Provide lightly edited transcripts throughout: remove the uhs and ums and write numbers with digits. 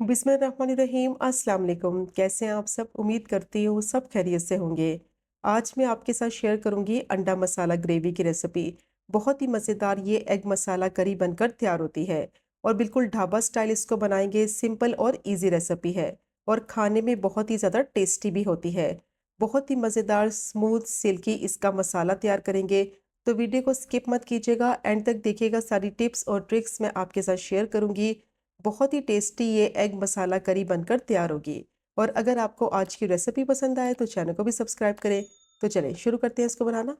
बिस्मिल्लाहिर्रहमानिर्रहीम। अस्सलाम वालेकुम। कैसे हैं आप सब? उम्मीद करती हूँ सब खैरियत से होंगे। आज मैं आपके साथ शेयर करूँगी अंडा मसाला ग्रेवी की रेसिपी। बहुत ही मज़ेदार ये एग मसाला करी बनकर तैयार होती है और बिल्कुल ढाबा स्टाइल इसको बनाएंगे। सिंपल और इजी रेसिपी है और खाने में बहुत ही ज़्यादा टेस्टी भी होती है। बहुत ही मज़ेदार स्मूथ सिल्की इसका मसाला तैयार करेंगे। तो वीडियो को स्किप मत कीजिएगा, एंड तक देखिएगा। सारी टिप्स और ट्रिक्स मैं आपके साथ शेयर करूँगी। बहुत ही टेस्टी ये एग मसाला करी बनकर तैयार होगी। और अगर आपको आज की रेसिपी पसंद आए तो चैनल को भी सब्सक्राइब करें। तो चलें शुरू करते हैं इसको बनाना।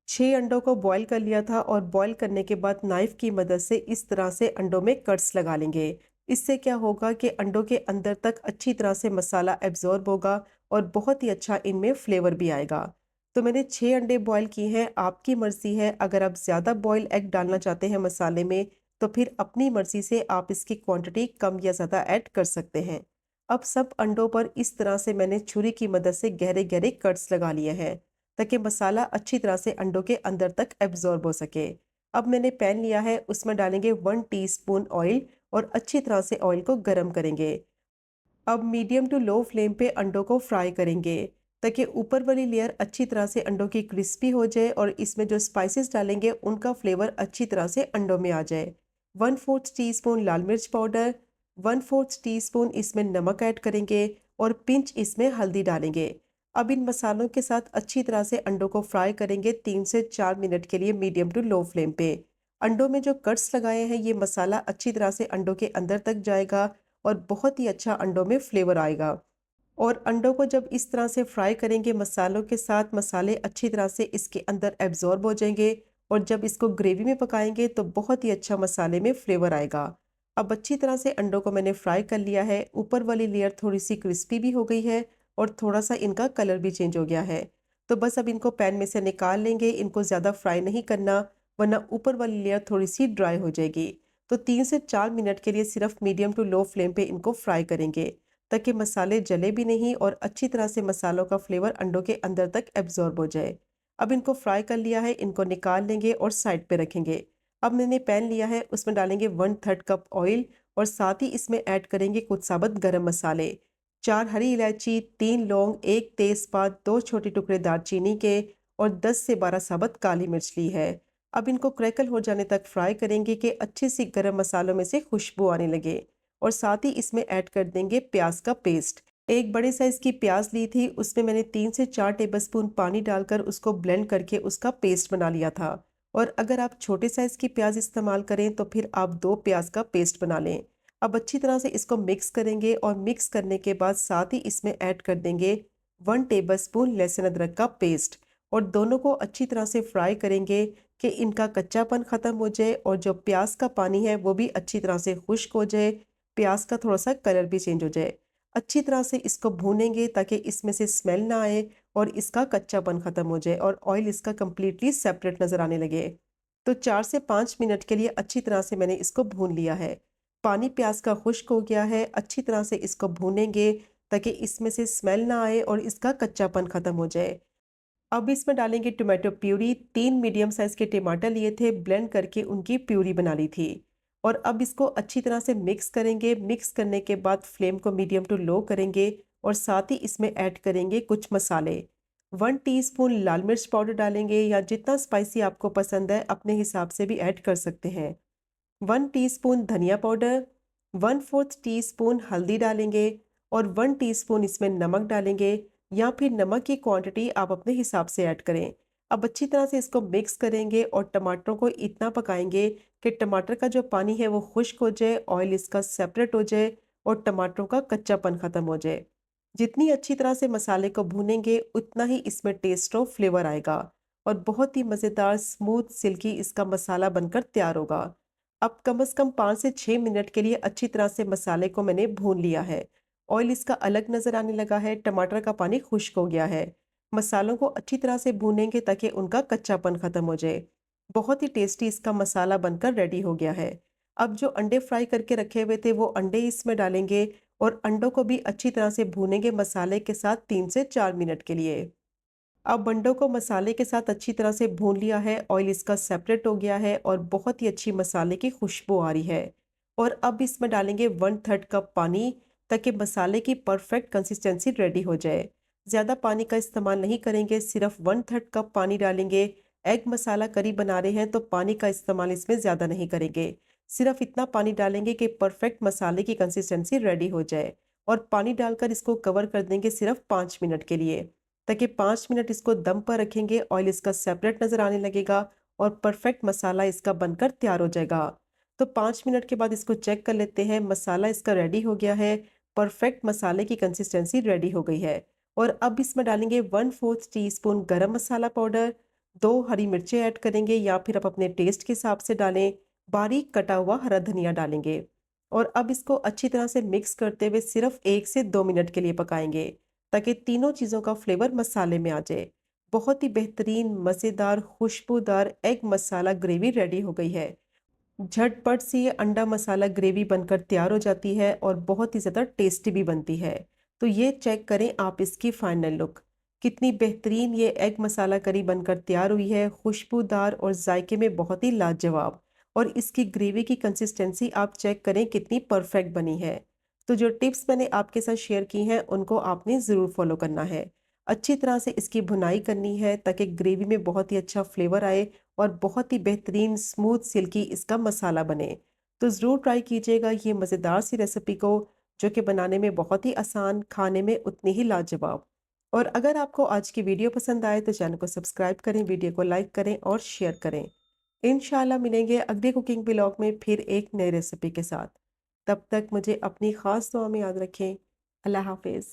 6 अंडों को बॉईल कर लिया था और बॉईल करने के बाद नाइफ की मदद से इस तरह से अंडों में कट्स लगा लेंगे। इससे क्या होगा कि अंडों के अंदर तक अच्छी तरह से मसाला एब्जॉर्ब होगा और बहुत ही अच्छा इनमें फ्लेवर भी आएगा। तो मैंने 6 अंडे बॉईल किए हैं। आपकी मर्जी है, अगर आप ज़्यादा बॉयल एग डालना चाहते हैं मसाले में तो फिर अपनी मर्जी से आप इसकी क्वांटिटी कम या ज़्यादा ऐड कर सकते हैं। अब सब अंडों पर इस तरह से मैंने छुरी की मदद से गहरे गहरे कट्स लगा लिए हैं ताकि मसाला अच्छी तरह से अंडों के अंदर तक एब्जॉर्ब हो सके। अब मैंने पैन लिया है, उसमें डालेंगे 1 टीस्पून ऑयल और अच्छी तरह से ऑयल को गर्म करेंगे। अब मीडियम टू लो फ्लेम पे अंडों को फ्राई करेंगे ताकि ऊपर वाली लेयर अच्छी तरह से अंडों की क्रिस्पी हो जाए और इसमें जो स्पाइसेस डालेंगे उनका फ्लेवर अच्छी तरह से अंडों में आ जाए। 1/4 टीस्पून लाल मिर्च पाउडर, 1/4 टीस्पून इसमें नमक ऐड करेंगे और पिंच इसमें हल्दी डालेंगे। अब इन मसालों के साथ अच्छी तरह से अंडों को फ्राई करेंगे 3 से 4 मिनट के लिए मीडियम टू लो फ्लेम पे। अंडों में जो कट्स लगाए हैं ये मसाला अच्छी तरह से अंडों के अंदर तक जाएगा और बहुत ही अच्छा अंडों में फ्लेवर आएगा। और अंडों को जब इस तरह से फ्राई करेंगे मसालों के साथ, मसाले अच्छी तरह से इसके अंदर एब्जॉर्ब हो जाएंगे और जब इसको ग्रेवी में पकाएंगे तो बहुत ही अच्छा मसाले में फ्लेवर आएगा। अब अच्छी तरह से अंडों को मैंने फ्राई कर लिया है। ऊपर वाली लेयर थोड़ी सी क्रिस्पी भी हो गई है और थोड़ा सा इनका कलर भी चेंज हो गया है। तो बस अब इनको पैन में से निकाल लेंगे। इनको ज़्यादा फ्राई नहीं करना वरना ऊपर वाली लेयर थोड़ी सी ड्राई हो जाएगी। तो 3 से 4 मिनट के लिए सिर्फ मीडियम टू लो फ्लेम पे इनको फ्राई करेंगे ताकि मसाले जले भी नहीं और अच्छी तरह से मसालों का फ्लेवर अंडों के अंदर तक एब्जॉर्ब हो जाए। अब इनको फ्राई कर लिया है, इनको निकाल लेंगे और साइड पे रखेंगे। अब मैंने पैन लिया है, उसमें डालेंगे 1/3 कप ऑयल और साथ ही इसमें ऐड करेंगे कुछ साबुत गरम मसाले, 4 हरी इलायची, 3 लौंग, 1 तेजपात, 2 छोटे टुकड़े दालचीनी के और 10 से 12 साबुत काली मिर्च ली है। अब इनको क्रैकल हो जाने तक फ्राई करेंगे कि अच्छी सी गरम मसालों में से खुशबू आने लगे। और साथ ही इसमें ऐड कर देंगे प्याज का पेस्ट। एक बड़े साइज की प्याज ली थी, उसमें मैंने 3 से 4 टेबलस्पून पानी डालकर उसको ब्लेंड करके उसका पेस्ट बना लिया था। और अगर आप छोटे साइज की प्याज इस्तेमाल करें तो फिर आप 2 प्याज का पेस्ट बना लें। अब अच्छी तरह से इसको मिक्स करेंगे और मिक्स करने के बाद साथ ही इसमें ऐड कर देंगे 1 टेबलस्पून लहसुन अदरक का पेस्ट और दोनों को अच्छी तरह से फ्राई करेंगे कि इनका कच्चापन ख़त्म हो जाए और जो प्याज का पानी है वो भी अच्छी तरह से खुश्क हो जाए, प्याज का थोड़ा सा कलर भी चेंज हो जाए। अच्छी तरह से इसको भूनेंगे ताकि इसमें से स्मेल ना आए और इसका कच्चापन ख़त्म हो जाए और ऑयल इसका कम्प्लीटली सेपरेट नज़र आने लगे। तो 4 से 5 मिनट के लिए अच्छी तरह से मैंने इसको भून लिया है। पानी प्याज का खुश्क हो गया है। अच्छी तरह से इसको भूनेंगे ताकि इसमें से स्मेल ना आए और इसका कच्चापन ख़त्म हो जाए। अब इसमें डालेंगे टोमेटो प्यूरी। 3 मीडियम साइज़ के टमाटर लिए थे, ब्लेंड करके उनकी प्यूरी बना ली थी। और अब इसको अच्छी तरह से मिक्स करेंगे। मिक्स करने के बाद फ्लेम को मीडियम टू लो करेंगे और साथ ही इसमें ऐड करेंगे कुछ मसाले। 1 टीस्पून लाल मिर्च पाउडर डालेंगे या जितना स्पाइसी आपको पसंद है अपने हिसाब से भी ऐड कर सकते हैं। 1 टीस्पून धनिया पाउडर, 1/4 टीस्पून हल्दी डालेंगे और 1 टीस्पून इसमें नमक डालेंगे या फिर नमक की क्वांटिटी आप अपने हिसाब से ऐड करें। अब अच्छी तरह से इसको मिक्स करेंगे और टमाटरों को इतना पकाएंगे कि टमाटर का जो पानी है वो खुश्क हो जाए, ऑयल इसका सेपरेट हो जाए और टमाटरों का कच्चापन ख़त्म हो जाए। जितनी अच्छी तरह से मसाले को भूनेंगे उतना ही इसमें टेस्ट और फ्लेवर आएगा और बहुत ही मज़ेदार स्मूथ सिल्की इसका मसाला बनकर तैयार होगा। अब कम से कम 5 से 6 मिनट के लिए अच्छी तरह से मसाले को मैंने भून लिया है। ऑयल इसका अलग नज़र आने लगा है, टमाटर का पानी खुश्क हो गया है। मसालों को अच्छी तरह से भूनेंगे ताकि उनका कच्चापन ख़त्म हो जाए। बहुत ही टेस्टी इसका मसाला बनकर रेडी हो गया है। अब जो अंडे फ्राई करके रखे हुए थे वो अंडे इसमें डालेंगे और अंडों को भी अच्छी तरह से भूनेंगे मसाले के साथ 3 से 4 मिनट के लिए। अब अंडों को मसाले के साथ अच्छी तरह से भून लिया है, ऑयल इसका सेपरेट हो गया है और बहुत ही अच्छी मसाले की खुशबू आ रही है। और अब इसमें डालेंगे 1/3 कप पानी ताकि मसाले की परफेक्ट कंसिस्टेंसी रेडी हो जाए। ज़्यादा पानी का इस्तेमाल नहीं करेंगे, सिर्फ 1/3 कप पानी डालेंगे। एग मसाला करी बना रहे हैं तो पानी का इस्तेमाल इसमें ज़्यादा नहीं करेंगे। सिर्फ इतना पानी डालेंगे कि परफेक्ट मसाले की कंसिस्टेंसी रेडी हो जाए और पानी डालकर इसको कवर कर देंगे सिर्फ 5 मिनट के लिए, ताकि 5 मिनट इसको दम पर रखेंगे। ऑयल इसका सेपरेट नज़र आने लगेगा और परफेक्ट मसाला इसका बनकर तैयार हो जाएगा। तो 5 मिनट के बाद इसको चेक कर लेते हैं, मसाला इसका रेडी हो गया है। परफेक्ट मसाले की कंसिस्टेंसी रेडी हो गई है और अब इसमें डालेंगे 1/4 टीस्पून गरम मसाला पाउडर, 2 हरी मिर्चें ऐड करेंगे या फिर आप अपने टेस्ट के हिसाब से डालें। बारीक कटा हुआ हरा धनिया डालेंगे और अब इसको अच्छी तरह से मिक्स करते हुए सिर्फ 1 से 2 मिनट के लिए पकाएंगे ताकि तीनों चीज़ों का फ्लेवर मसाले में आ जाए। बहुत ही बेहतरीन, मज़ेदार, खुशबूदार एग मसाला ग्रेवी रेडी हो गई है। झटपट से ये अंडा मसाला ग्रेवी बनकर तैयार हो जाती है और बहुत ही ज़्यादा टेस्टी भी बनती है। तो ये चेक करें आप इसकी फाइनल लुक। कितनी बेहतरीन ये एग मसाला करी बनकर तैयार हुई है, खुशबूदार और जायके में बहुत ही लाजवाब। और इसकी ग्रेवी की कंसिस्टेंसी आप चेक करें कितनी परफेक्ट बनी है। तो जो टिप्स मैंने आपके साथ शेयर की हैं उनको आपने ज़रूर फॉलो करना है। अच्छी तरह से इसकी भुनाई करनी है ताकि ग्रेवी में बहुत ही अच्छा फ्लेवर आए और बहुत ही बेहतरीन स्मूथ सिल्की इसका मसाला बने। तो ज़रूर ट्राई कीजिएगा ये मज़ेदार सी रेसिपी को, जो कि बनाने में बहुत ही आसान, खाने में उतनी ही लाजवाब। और अगर आपको आज की वीडियो पसंद आए तो चैनल को सब्सक्राइब करें, वीडियो को लाइक करें और शेयर करें। इंशाल्लाह मिलेंगे अगले कुकिंग ब्लॉग में फिर एक नई रेसिपी के साथ। तब तक मुझे अपनी ख़ास दुआ में याद रखें। अल्लाह हाफ़िज़।